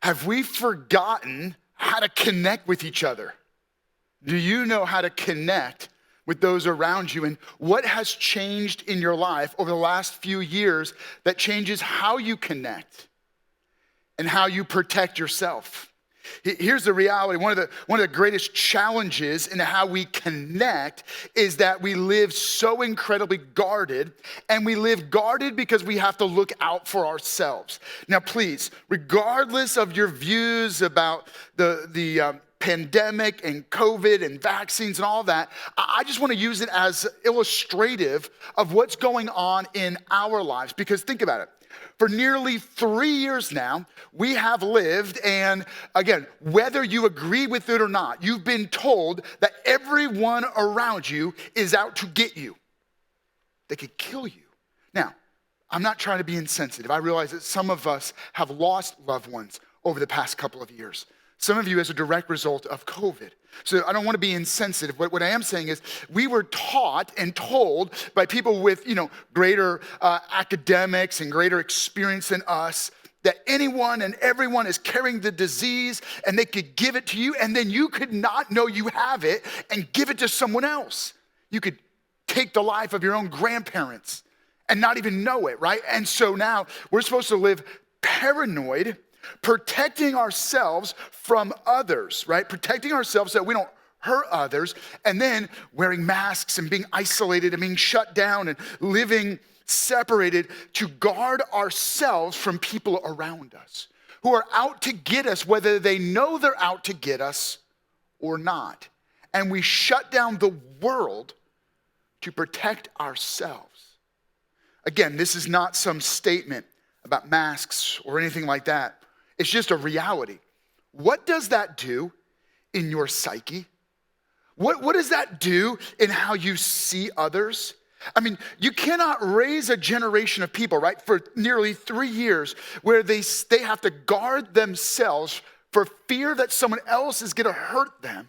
have we forgotten how to connect with each other? Do you know how to connect with those around you? And what has changed in your life over the last few years that changes how you connect and how you protect yourself? Here's the reality. One of the greatest challenges in how we connect is that we live so incredibly guarded, and we live guarded because we have to look out for ourselves. Now, please, regardless of your views about the pandemic and COVID and vaccines and all that, I just want to use it as illustrative of what's going on in our lives. Because think about it. For nearly 3 years now, we have lived, and again, whether you agree with it or not, you've been told that everyone around you is out to get you. They could kill you. Now, I'm not trying to be insensitive. I realize that some of us have lost loved ones over the past couple of years. Some of you as a direct result of COVID. So I don't want to be insensitive. What I am saying is we were taught and told by people with, greater academics and greater experience than us that anyone and everyone is carrying the disease and they could give it to you, and then you could not know you have it and give it to someone else. You could take the life of your own grandparents and not even know it, right? And so now we're supposed to live paranoid, protecting ourselves from others, right? Protecting ourselves so that we don't hurt others, and then wearing masks and being isolated and being shut down and living separated to guard ourselves from people around us who are out to get us, whether they know they're out to get us or not. And we shut down the world to protect ourselves. Again, this is not some statement about masks or anything like that. It's just a reality. What does that do in your psyche? What does that do in how you see others? I mean, you cannot raise a generation of people, right, for nearly 3 years where they have to guard themselves for fear that someone else is going to hurt them.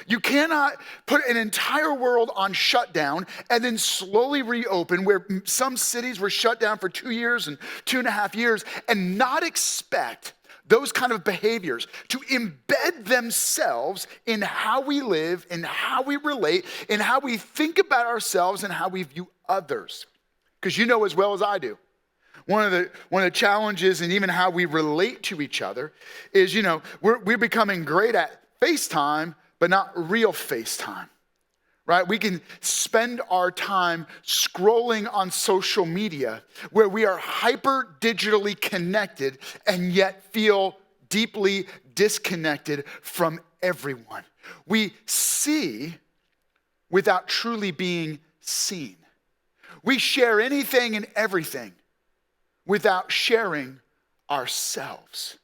You cannot put an entire world on shutdown and then slowly reopen, where some cities were shut down for 2 years and 2.5 years, and not expect those kind of behaviors to embed themselves in how we live, in how we relate, in how we think about ourselves and how we view others. Because you know as well as I do, one of the challenges in even how we relate to each other is, we're becoming great at FaceTime, but not real FaceTime, right? We can spend our time scrolling on social media where we are hyper digitally connected and yet feel deeply disconnected from everyone. We see without truly being seen. We share anything and everything without sharing ourselves.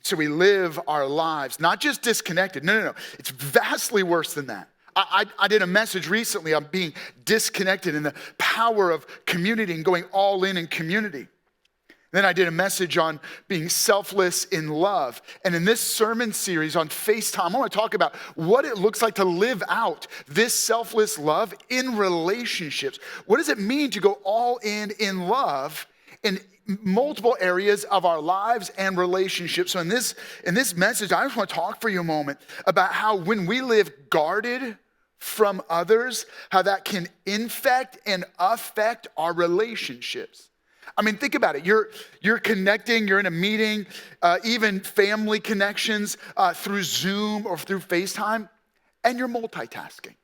So we live our lives, not just disconnected. No. It's vastly worse than that. I did a message recently on being disconnected and the power of community and going all in community. Then I did a message on being selfless in love. And in this sermon series on FaceTime, I want to talk about what it looks like to live out this selfless love in relationships. What does it mean to go all in love in multiple areas of our lives and relationships? So in this message, I just want to talk for you a moment about how when we live guarded from others, how that can infect and affect our relationships. I mean, think about it. You're connecting, you're in a meeting, even family connections through Zoom or through FaceTime, and you're multitasking.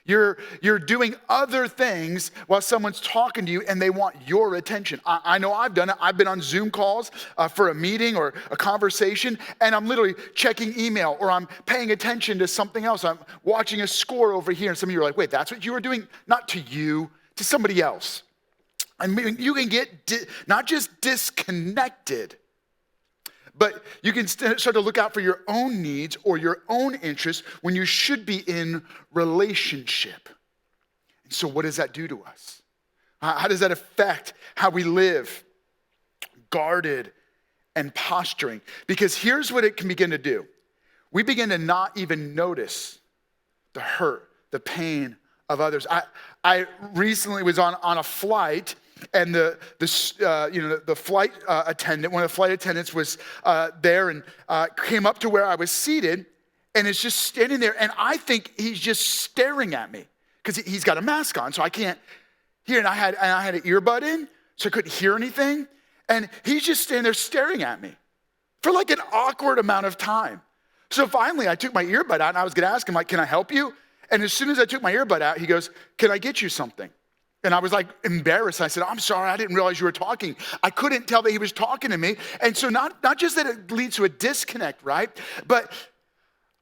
You're doing other things while someone's talking to you and they want your attention. I know I've done it. I've been on Zoom calls for a meeting or a conversation, and I'm literally checking email, or I'm paying attention to something else. I'm watching a score over here, and some of you are like, wait, that's what you were doing? Not to you, to somebody else. I mean, you can get not just disconnected, but you can start to look out for your own needs or your own interests when you should be in relationship. And so what does that do to us? How does that affect how we live? Guarded and posturing. Because here's what it can begin to do. We begin to not even notice the hurt, the pain of others. I recently was on a flight, and the flight attendant, one of the flight attendants was there and came up to where I was seated and is just standing there. And I think he's just staring at me because he's got a mask on, so I can't hear. And I had an earbud in, so I couldn't hear anything. And he's just standing there staring at me for like an awkward amount of time. So finally, I took my earbud out and I was going to ask him, like, can I help you? And as soon as I took my earbud out, he goes, can I get you something? And I was like embarrassed. I said, I'm sorry, I didn't realize you were talking. I couldn't tell that he was talking to me. And so not just that it leads to a disconnect, right? But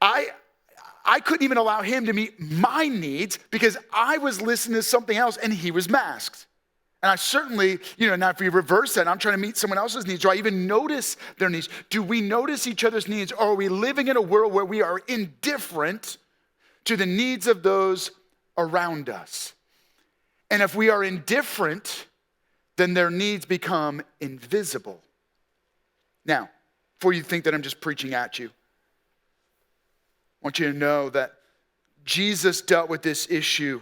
I couldn't even allow him to meet my needs because I was listening to something else and he was masked. And I certainly, now if we reverse that, I'm trying to meet someone else's needs. Do I even notice their needs? Do we notice each other's needs? Or are we living in a world where we are indifferent to the needs of those around us? And if we are indifferent, then their needs become invisible. Now, before you think that I'm just preaching at you, I want you to know that Jesus dealt with this issue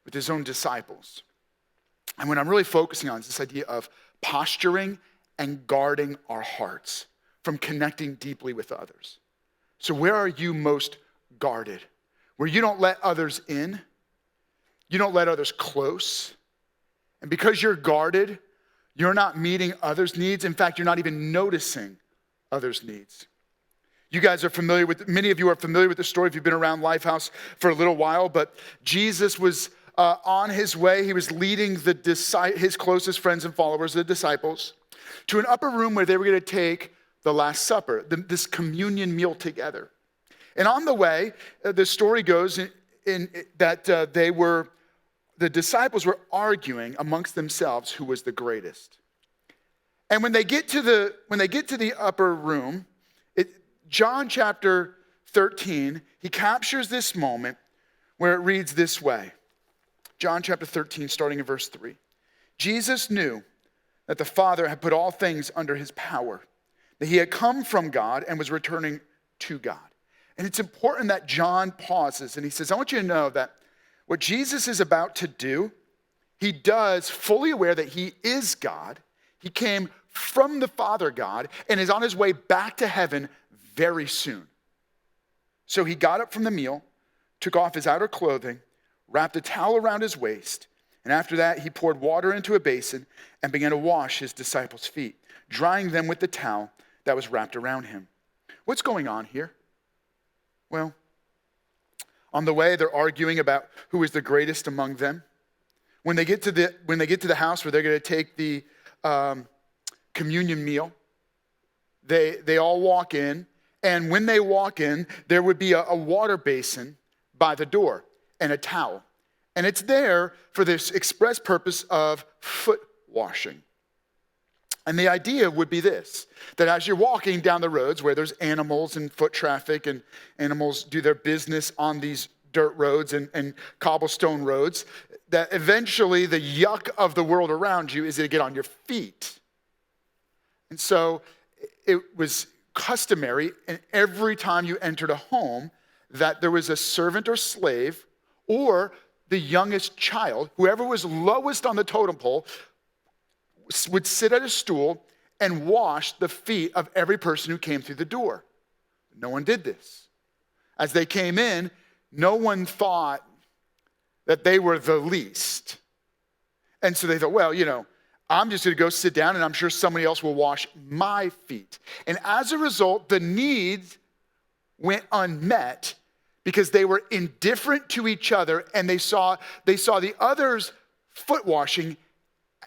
with his own disciples. And what I'm really focusing on is this idea of posturing and guarding our hearts from connecting deeply with others. So where are you most guarded? Where you don't let others in, you don't let others close. And because you're guarded, you're not meeting others' needs. In fact, you're not even noticing others' needs. You guys are familiar with, many of you are familiar with the story if you've been around Lifehouse for a little while, but Jesus was on his way. He was leading his closest friends and followers, the disciples, to an upper room where they were going to take the Last Supper, this communion meal together. And on the way, the story goes that the disciples were arguing amongst themselves who was the greatest. And when they get to the upper room, John chapter 13, he captures this moment where it reads this way. John chapter 13, starting in verse 3. Jesus knew that the Father had put all things under his power, that he had come from God and was returning to God. And it's important that John pauses and he says, I want you to know that what Jesus is about to do, he does fully aware that he is God. He came from the Father God and is on his way back to heaven very soon. So he got up from the meal, took off his outer clothing, wrapped a towel around his waist, and after that he poured water into a basin and began to wash his disciples' feet, drying them with the towel that was wrapped around him. What's going on here? Well, on the way they're arguing about who is the greatest among them. When they get to the house where they're going to take the communion meal, they all walk in, and when they walk in, there would be a water basin by the door and a towel. And it's there for this express purpose of foot washing. And the idea would be this, that as you're walking down the roads where there's animals and foot traffic and animals do their business on these dirt roads and cobblestone roads, that eventually the yuck of the world around you is going to get on your feet. And so it was customary, and every time you entered a home, that there was a servant or slave or the youngest child, whoever was lowest on the totem pole, would sit at a stool and wash the feet of every person who came through the door. No one did this. As they came in, no one thought that they were the least. And so they thought, well, I'm just going to go sit down and I'm sure somebody else will wash my feet. And as a result, the needs went unmet because they were indifferent to each other and they saw the other's foot washing.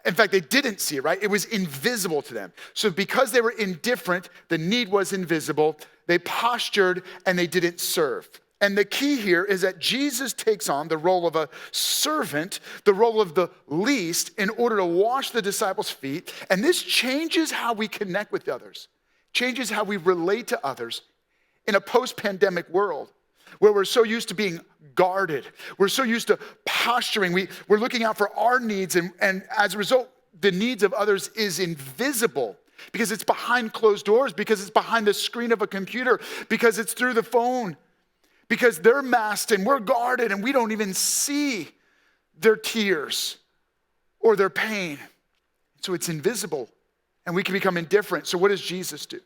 In fact, they didn't see it, right? It was invisible to them. So because they were indifferent, the need was invisible. They postured and they didn't serve. And the key here is that Jesus takes on the role of a servant, the role of the least, in order to wash the disciples' feet. And this changes how we connect with others, changes how we relate to others in a post-pandemic world where we're so used to being guarded. We're so used to posturing. We're looking out for our needs. And as a result, the needs of others is invisible because it's behind closed doors, because it's behind the screen of a computer, because it's through the phone. Because they're masked and we're guarded and we don't even see their tears or their pain So it's invisible and we can become indifferent. So what does Jesus do?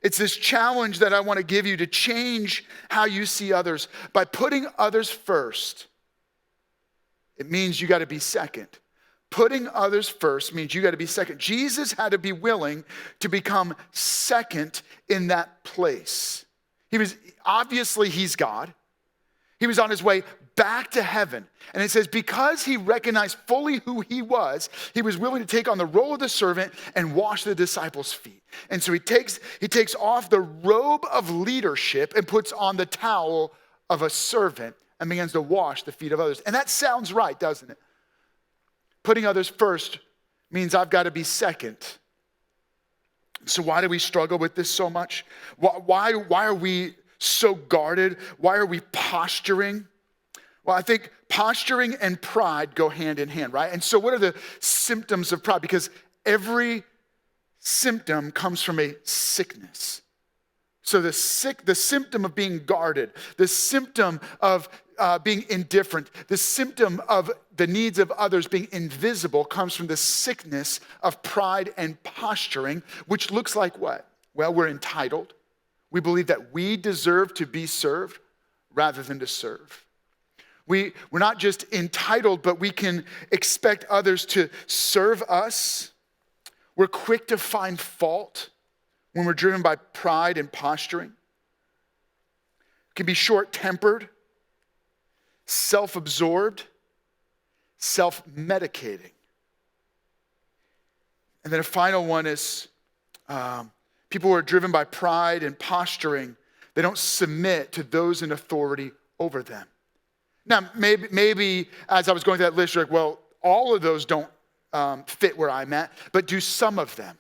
It's this challenge that I want to give you to change how you see others. By putting others first, it means you got to be second. Putting others first means you got to be second. Jesus had to be willing to become second in that place. Obviously he's God. He was on his way back to heaven. And it says because he recognized fully who he was willing to take on the role of the servant and wash the disciples' feet. And so he takes off the robe of leadership and puts on the towel of a servant and begins to wash the feet of others. And that sounds right, doesn't it? Putting others first means I've got to be second. So why do we struggle with this so much? Why are we so guarded? Why are we posturing? Well, I think posturing and pride go hand in hand, right? And so what are the symptoms of pride? Because every symptom comes from a sickness. So the symptom of being guarded, the symptom of being indifferent, the symptom of the needs of others being invisible comes from the sickness of pride and posturing, which looks like what? Well, we're entitled. We believe that we deserve to be served rather than to serve. We're not just entitled, but we can expect others to serve us. We're quick to find fault when we're driven by pride and posturing. We can be short-tempered, self-absorbed, self-medicating. And then a final one is people who are driven by pride and posturing. They don't submit to those in authority over them. Now, maybe as I was going through that list, you're like, well, all of those don't fit where I'm at, but do some of them?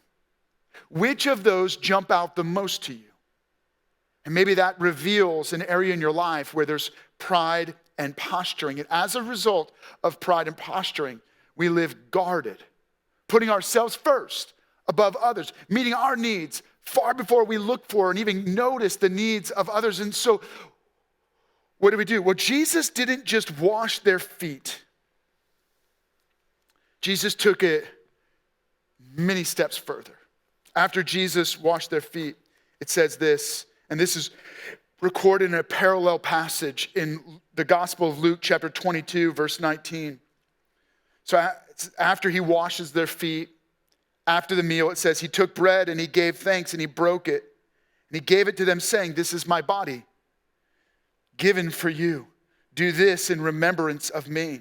Which of those jump out the most to you? And maybe that reveals an area in your life where there's pride and posturing. And as a result of pride and posturing, we live guarded, putting ourselves first above others, meeting our needs far before we look for and even notice the needs of others. And so what do we do? Well, Jesus didn't just wash their feet. Jesus took it many steps further. After Jesus washed their feet, it says this, and this is recorded in a parallel passage in the Gospel of Luke, chapter 22, verse 19. So after he washes their feet, after the meal, it says, he took bread and he gave thanks and he broke it. And he gave it to them saying, this is my body given for you. Do this in remembrance of me.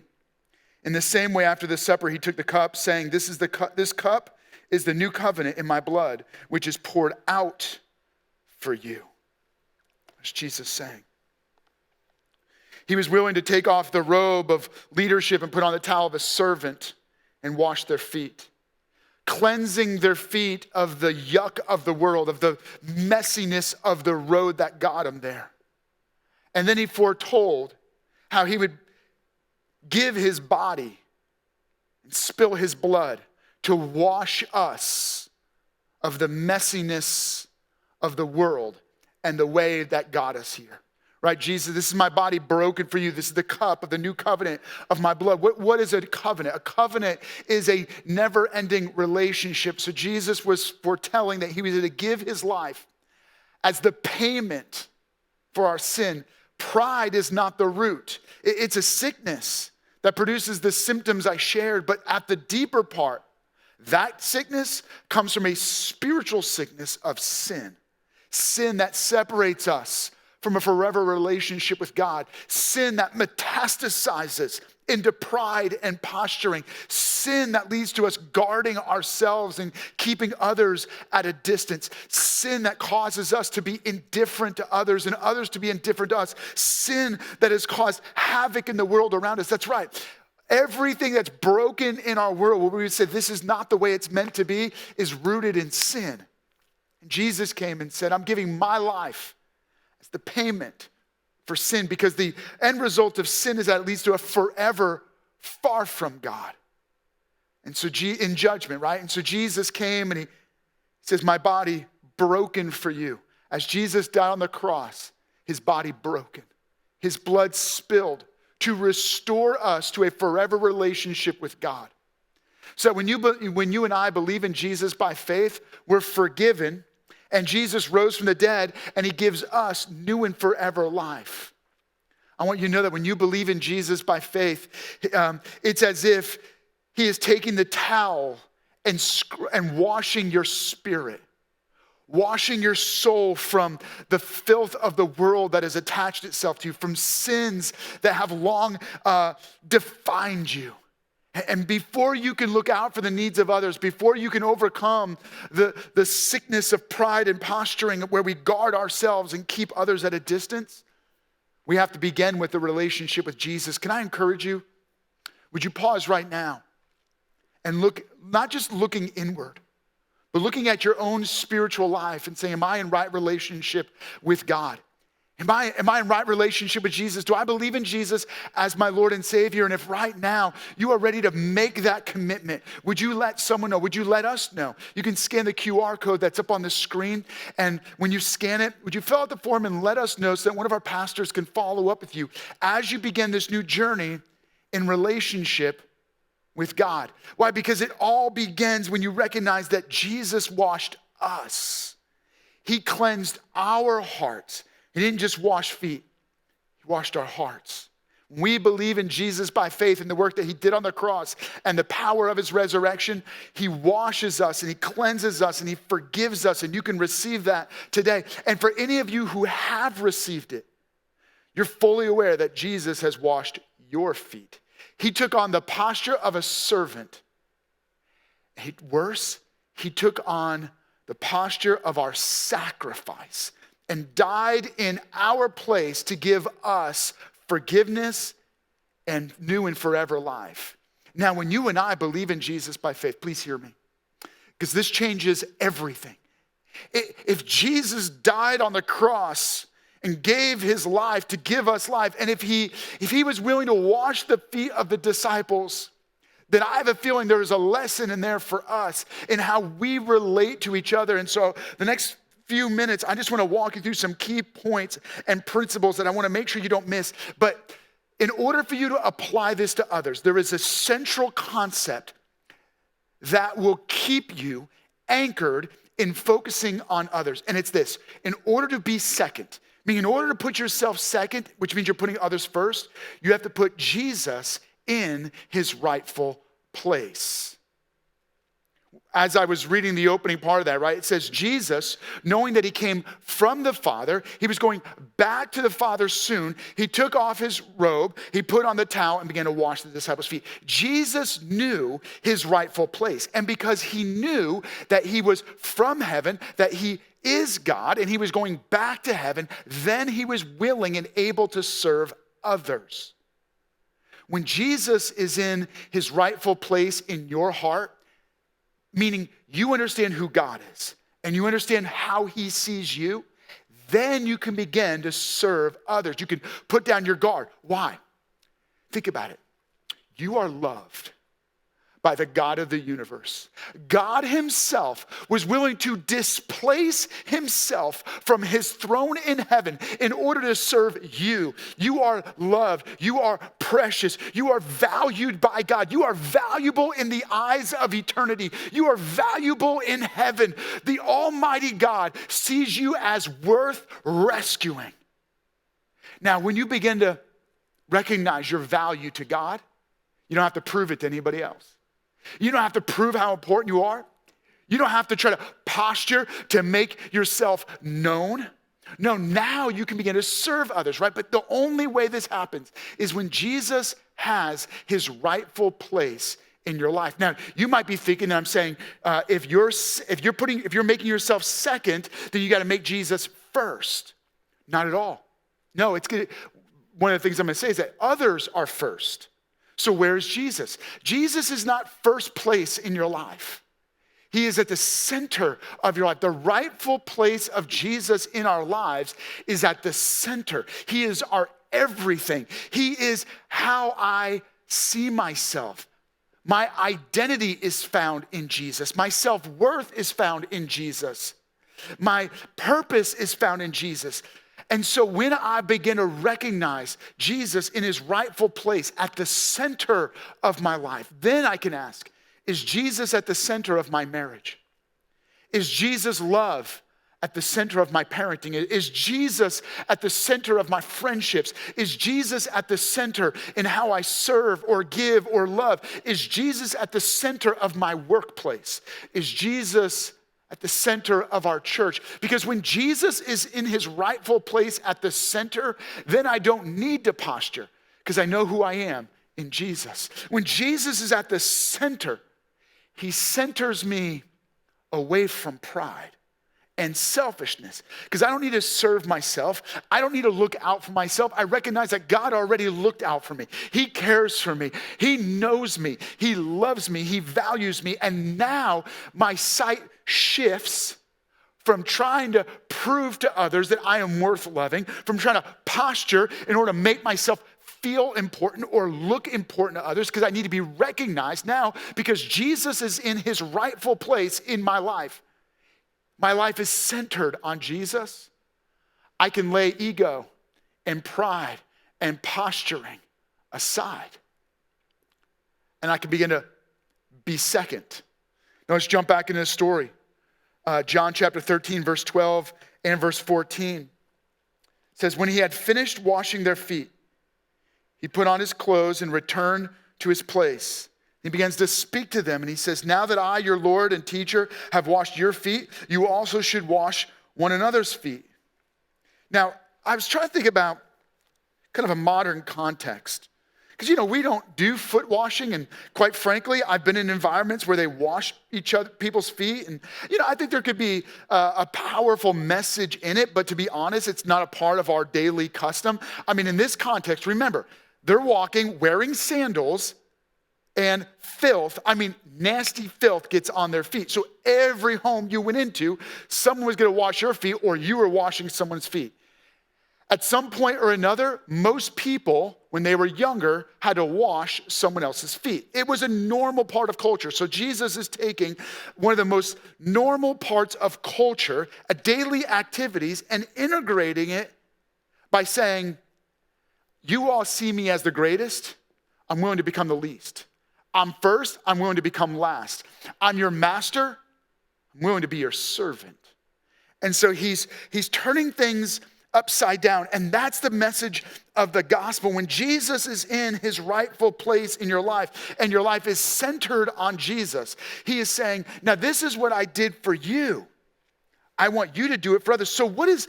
In the same way, after the supper, he took the cup saying, this cup is the new covenant in my blood, which is poured out for you. That's Jesus saying. He was willing to take off the robe of leadership and put on the towel of a servant and wash their feet, cleansing their feet of the yuck of the world, of the messiness of the road that got him there. And then he foretold how he would give his body and spill his blood to wash us of the messiness of the world and the way that got us here. Right, Jesus, this is my body broken for you. This is the cup of the new covenant of my blood. What is a covenant? A covenant is a never-ending relationship. So Jesus was foretelling that he was going to give his life as the payment for our sin. Pride is not the root. It's a sickness that produces the symptoms I shared. But at the deeper part, that sickness comes from a spiritual sickness of sin. Sin that separates us from a forever relationship with God. Sin that metastasizes into pride and posturing. Sin that leads to us guarding ourselves and keeping others at a distance. Sin that causes us to be indifferent to others and others to be indifferent to us. Sin that has caused havoc in the world around us. That's right. Everything that's broken in our world, where we would say this is not the way it's meant to be, is rooted in sin. And Jesus came and said, I'm giving my life as the payment for sin, because the end result of sin is that it leads to a forever far from God. And so in judgment, right? And so Jesus came and he says, my body broken for you. As Jesus died on the cross, his body broken, his blood spilled to restore us to a forever relationship with God. So when you and I believe in Jesus by faith, we're forgiven, and Jesus rose from the dead, and he gives us new and forever life. I want you to know that when you believe in Jesus by faith, it's as if he is taking the towel and washing your spirit, washing your soul from the filth of the world that has attached itself to you, from sins that have long defined you. And before you can look out for the needs of others, before you can overcome the sickness of pride and posturing where we guard ourselves and keep others at a distance, we have to begin with the relationship with Jesus. Can I encourage you? Would you pause right now and look, not just looking inward, but looking at your own spiritual life and saying, am I in right relationship with God? Am I in right relationship with Jesus? Do I believe in Jesus as my Lord and Savior? And if right now you are ready to make that commitment, would you let someone know? Would you let us know? You can scan the QR code that's up on the screen. And when you scan it, would you fill out the form and let us know so that one of our pastors can follow up with you as you begin this new journey in relationship with God? Why? Because it all begins when you recognize that Jesus washed us. He cleansed our hearts. He didn't just wash feet. He washed our hearts. When we believe in Jesus by faith and the work that he did on the cross and the power of his resurrection, he washes us and he cleanses us and he forgives us, and you can receive that today. And for any of you who have received it, you're fully aware that Jesus has washed your feet. He took on the posture of a servant. Worse, he took on the posture of our sacrifice and died in our place to give us forgiveness and new and forever life. Now, when you and I believe in Jesus by faith, please hear me, because this changes everything. If Jesus died on the cross and gave his life to give us life, and if he was willing to wash the feet of the disciples, then I have a feeling there is a lesson in there for us in how we relate to each other. And so the next few minutes, I just want to walk you through some key points and principles that I want to make sure you don't miss. But in order for you to apply this to others, there is a central concept that will keep you anchored in focusing on others. And it's this: in order to be second, meaning in order to put yourself second, which means you're putting others first, you have to put Jesus in his rightful place. As I was reading the opening part of that, right, it says Jesus, knowing that he came from the Father, he was going back to the Father soon. He took off his robe, he put on the towel and began to wash the disciples' feet. Jesus knew his rightful place. And because he knew that he was from heaven, that he is God, and he was going back to heaven, then he was willing and able to serve others. When Jesus is in his rightful place in your heart, meaning you understand who God is and you understand how he sees you, then you can begin to serve others. You can put down your guard. Why? Think about it. You are loved by the God of the universe. God himself was willing to displace himself from his throne in heaven in order to serve you. You are loved. You are precious. You are valued by God. You are valuable in the eyes of eternity. You are valuable in heaven. The Almighty God sees you as worth rescuing. Now, when you begin to recognize your value to God, you don't have to prove it to anybody else. You don't have to prove how important you are. You don't have to try to posture to make yourself known. No, now you can begin to serve others, right? But the only way this happens is when Jesus has his rightful place in your life. Now, you might be thinking, I'm saying, if you're making yourself second, then you got to make Jesus first. Not at all. No, it's good. One of the things I'm going to say is that others are first. So where is Jesus? Jesus is not first place in your life. He is at the center of your life. The rightful place of Jesus in our lives is at the center. He is our everything. He is how I see myself. My identity is found in Jesus. My self-worth is found in Jesus. My purpose is found in Jesus. And so when I begin to recognize Jesus in his rightful place at the center of my life, then I can ask, Is Jesus at the center of my marriage? Is Jesus' love at the center of my parenting? Is Jesus at the center of my friendships? Is Jesus at the center in how I serve or give or love? Is Jesus at the center of my workplace? Is Jesus at the center of our church? Because when Jesus is in his rightful place at the center, then I don't need to posture because I know who I am in Jesus. When Jesus is at the center, he centers me away from pride and selfishness, because I don't need to serve myself. I don't need to look out for myself. I recognize that God already looked out for me. He cares for me. He knows me. He loves me. He values me. And now my sight shifts from trying to prove to others that I am worth loving, from trying to posture in order to make myself feel important or look important to others, because I need to be recognized now because Jesus is in his rightful place in my life. My life is centered on Jesus. I can lay ego and pride and posturing aside. And I can begin to be second. Now let's jump back into the story. John chapter 13, verse 12 and verse 14. It says, when he had finished washing their feet, he put on his clothes and returned to his place. He begins to speak to them and he says, now that I, your Lord and teacher, have washed your feet, you also should wash one another's feet. Now, I was trying to think about kind of a modern context. Because, we don't do foot washing. And quite frankly, I've been in environments where they wash people's feet. And, I think there could be a powerful message in it. But to be honest, it's not a part of our daily custom. I mean, in this context, remember, they're walking, wearing sandals, and filth, nasty filth gets on their feet. So every home you went into, someone was going to wash your feet or you were washing someone's feet. At some point or another, most people, when they were younger, had to wash someone else's feet. It was a normal part of culture. So Jesus is taking one of the most normal parts of culture, daily activities, and integrating it by saying, you all see me as the greatest, I'm willing to become the least. I'm first, I'm willing to become last. I'm your master, I'm willing to be your servant. And so he's turning things upside down. And that's the message of the gospel. When Jesus is in his rightful place in your life and your life is centered on Jesus, he is saying, now this is what I did for you. I want you to do it for others. So what is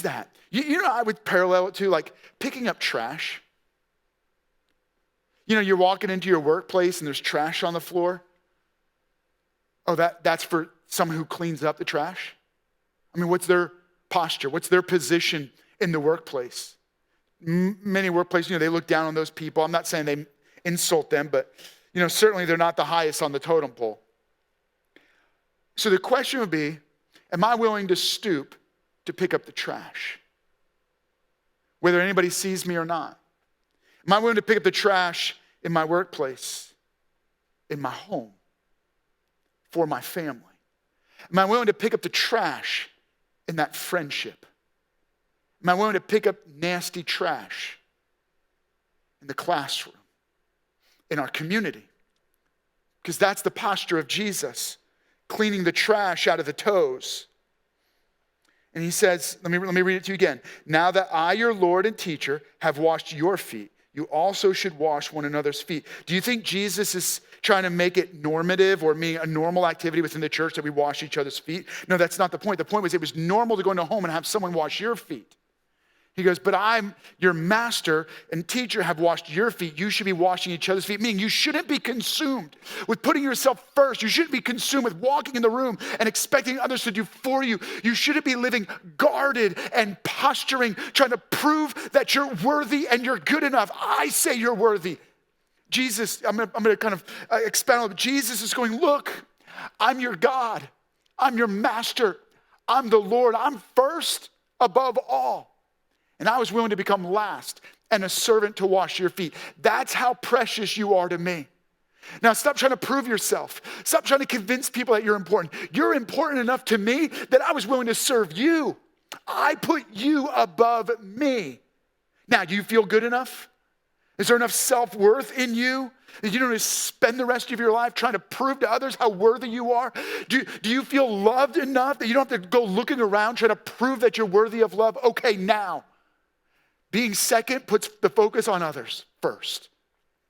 that? I would parallel it to like picking up trash. You're walking into your workplace and there's trash on the floor. Oh, that's for someone who cleans up the trash? What's their posture? What's their position in the workplace? Many workplaces, they look down on those people. I'm not saying they insult them, but, certainly they're not the highest on the totem pole. So the question would be, am I willing to stoop to pick up the trash? Whether anybody sees me or not. Am I willing to pick up the trash in my workplace, in my home, for my family? Am I willing to pick up the trash in that friendship? Am I willing to pick up nasty trash in the classroom, in our community? Because that's the posture of Jesus, cleaning the trash out of the toes. And he says, let me read it to you again. Now that I, your Lord and teacher, have washed your feet, you also should wash one another's feet. Do you think Jesus is trying to make it normative or mean a normal activity within the church that we wash each other's feet? No, that's not the point. The point was it was normal to go into a home and have someone wash your feet. He goes, but I'm your master and teacher, have washed your feet. You should be washing each other's feet. Meaning you shouldn't be consumed with putting yourself first. You shouldn't be consumed with walking in the room and expecting others to do for you. You shouldn't be living guarded and posturing, trying to prove that you're worthy and you're good enough. I say you're worthy. Jesus, I'm going to kind of expound on it. Jesus is going, look, I'm your God. I'm your master. I'm the Lord. I'm first above all. And I was willing to become last and a servant to wash your feet. That's how precious you are to me. Now stop trying to prove yourself. Stop trying to convince people that you're important. You're important enough to me that I was willing to serve you. I put you above me. Now, do you feel good enough? Is there enough self-worth in you that you don't just spend the rest of your life trying to prove to others how worthy you are? Do you feel loved enough that you don't have to go looking around trying to prove that you're worthy of love? Okay, now, being second puts the focus on others first.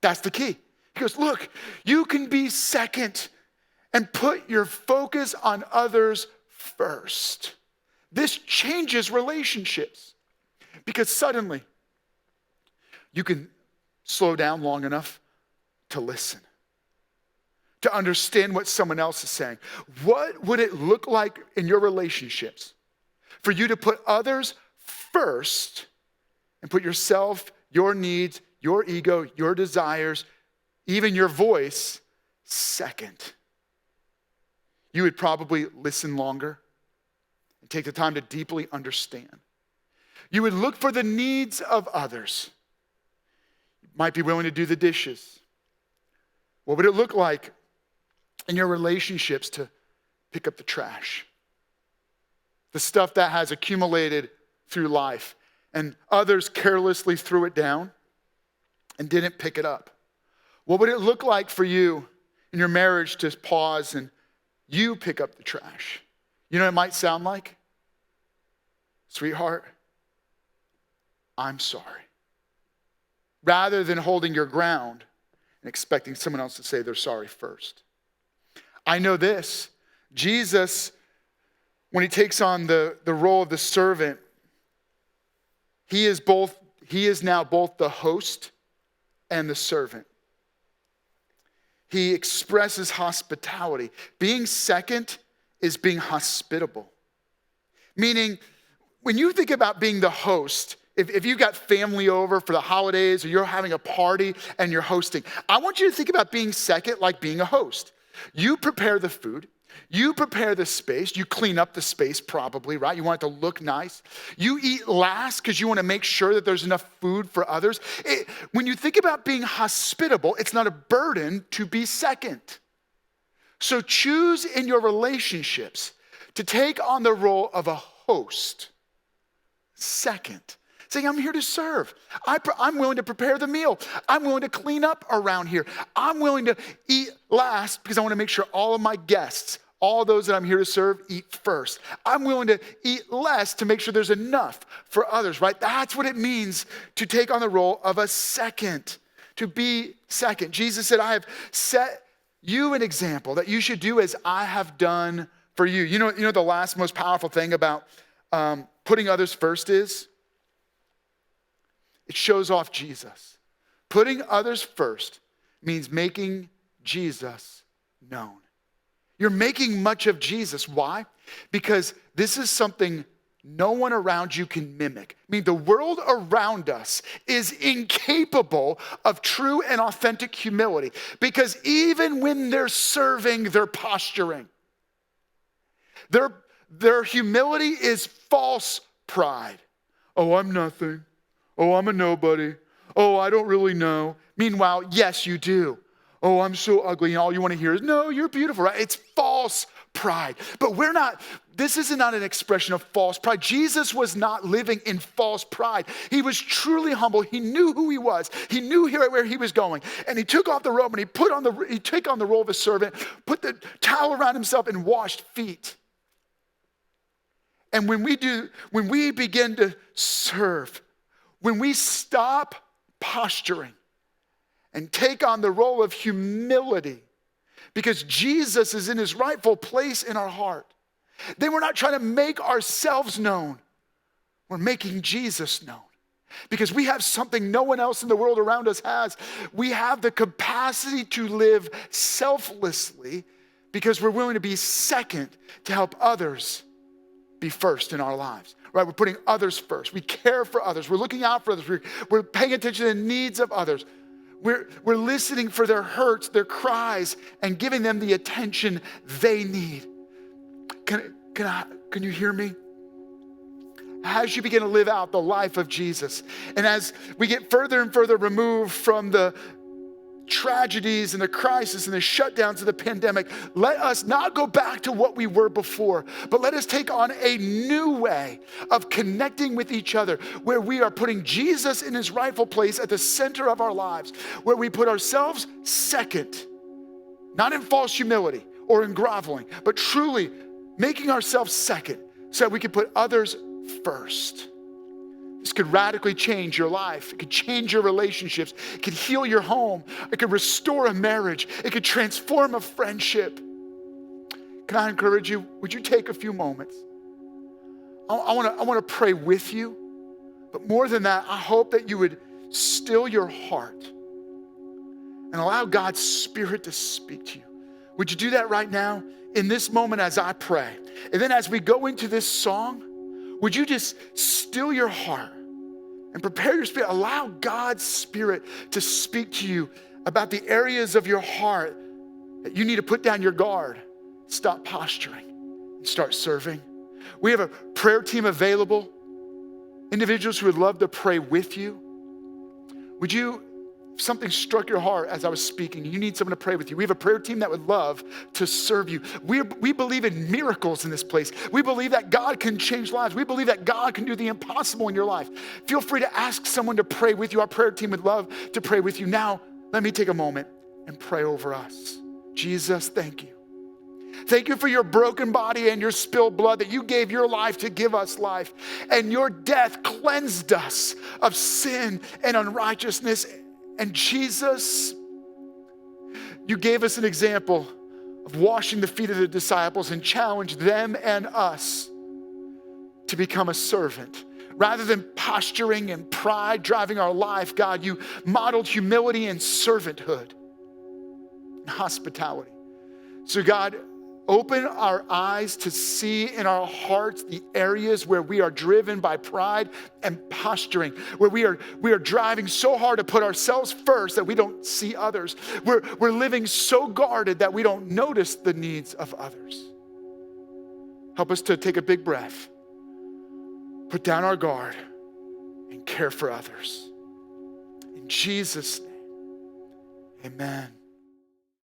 That's the key. He goes, look, you can be second and put your focus on others first. This changes relationships because suddenly you can slow down long enough to listen, to understand what someone else is saying. What would it look like in your relationships for you to put others first and put yourself, your needs, your ego, your desires, even your voice second? You would probably listen longer and take the time to deeply understand. You would look for the needs of others. Might be willing to do the dishes. What would it look like in your relationships to pick up the trash? The stuff that has accumulated through life and others carelessly threw it down and didn't pick it up. What would it look like for you in your marriage to pause and you pick up the trash? You know what it might sound like? Sweetheart, I'm sorry. Rather than holding your ground and expecting someone else to say they're sorry first. I know this. Jesus, when he takes on the role of the servant, he is now both the host and the servant. He expresses hospitality. Being second is being hospitable. Meaning, when you think about being the host, if you've got family over for the holidays or you're having a party and you're hosting, I want you to think about being second like being a host. You prepare the food. You prepare the space. You clean up the space probably, right? You want it to look nice. You eat last because you want to make sure that there's enough food for others. When you think about being hospitable, it's not a burden to be second. So choose in your relationships to take on the role of a host. Second. Saying, I'm here to serve. I'm willing to prepare the meal. I'm willing to clean up around here. I'm willing to eat last because I want to make sure all of my guests, all those that I'm here to serve, eat first. I'm willing to eat less to make sure there's enough for others, right? That's what it means to take on the role of a second, to be second. Jesus said, I have set you an example that you should do as I have done for you. You know the last most powerful thing about putting others first is? It shows off Jesus. Putting others first means making Jesus known. You're making much of Jesus. Why? Because this is something no one around you can mimic. I mean, the world around us is incapable of true and authentic humility because even when they're serving, they're posturing. Their humility is false pride. Oh, I'm nothing. Oh, I'm a nobody. Oh, I don't really know. Meanwhile, yes, you do. Oh, I'm so ugly. And all you want to hear is, no, you're beautiful, right? It's false pride. But this is not an expression of false pride. Jesus was not living in false pride. He was truly humble. He knew who he was. He knew where he was going. And he took off the robe and he took on the role of a servant, put the towel around himself and washed feet. And when we begin to serve, when we stop posturing and take on the role of humility, because Jesus is in his rightful place in our heart, then we're not trying to make ourselves known. We're making Jesus known. Because we have something no one else in the world around us has. We have the capacity to live selflessly because we're willing to be second to help others be first in our lives. Right, we're putting others first. We care for others. We're looking out for others. We're paying attention to the needs of others. We're listening for their hurts, their cries, and giving them the attention they need. Can you hear me? As you begin to live out the life of Jesus, and as we get further and further removed from the tragedies and the crisis and the shutdowns of the pandemic, let us not go back to what we were before, but let us take on a new way of connecting with each other, where we are putting Jesus in his rightful place at the center of our lives, where we put ourselves second, not in false humility or in groveling, but truly making ourselves second so that we can put others first. This could radically change your life. It could change your relationships. It could heal your home. It could restore a marriage. It could transform a friendship. Can I encourage you? Would you take a few moments? I want to pray with you. But more than that, I hope that you would still your heart and allow God's Spirit to speak to you. Would you do that right now in this moment as I pray? And then as we go into this song, would you just still your heart and prepare your spirit? Allow God's Spirit to speak to you about the areas of your heart that you need to put down your guard, stop posturing, and start serving. We have a prayer team available, individuals who would love to pray with you. Would you, if something struck your heart as I was speaking, you need someone to pray with you, we have a prayer team that would love to serve you. We believe in miracles in this place. We believe that God can change lives. We believe that God can do the impossible in your life. Feel free to ask someone to pray with you. Our prayer team would love to pray with you. Now, let me take a moment and pray over us. Jesus, thank you. Thank you for your broken body and your spilled blood, that you gave your life to give us life. And your death cleansed us of sin and unrighteousness. And Jesus, you gave us an example of washing the feet of the disciples and challenged them and us to become a servant. Rather than posturing and pride driving our life, God, you modeled humility and servanthood and hospitality. So God, open our eyes to see in our hearts the areas where we are driven by pride and posturing, where we are driving so hard to put ourselves first that we don't see others. We're living so guarded that we don't notice the needs of others. Help us to take a big breath, put down our guard, and care for others. In Jesus' name, amen.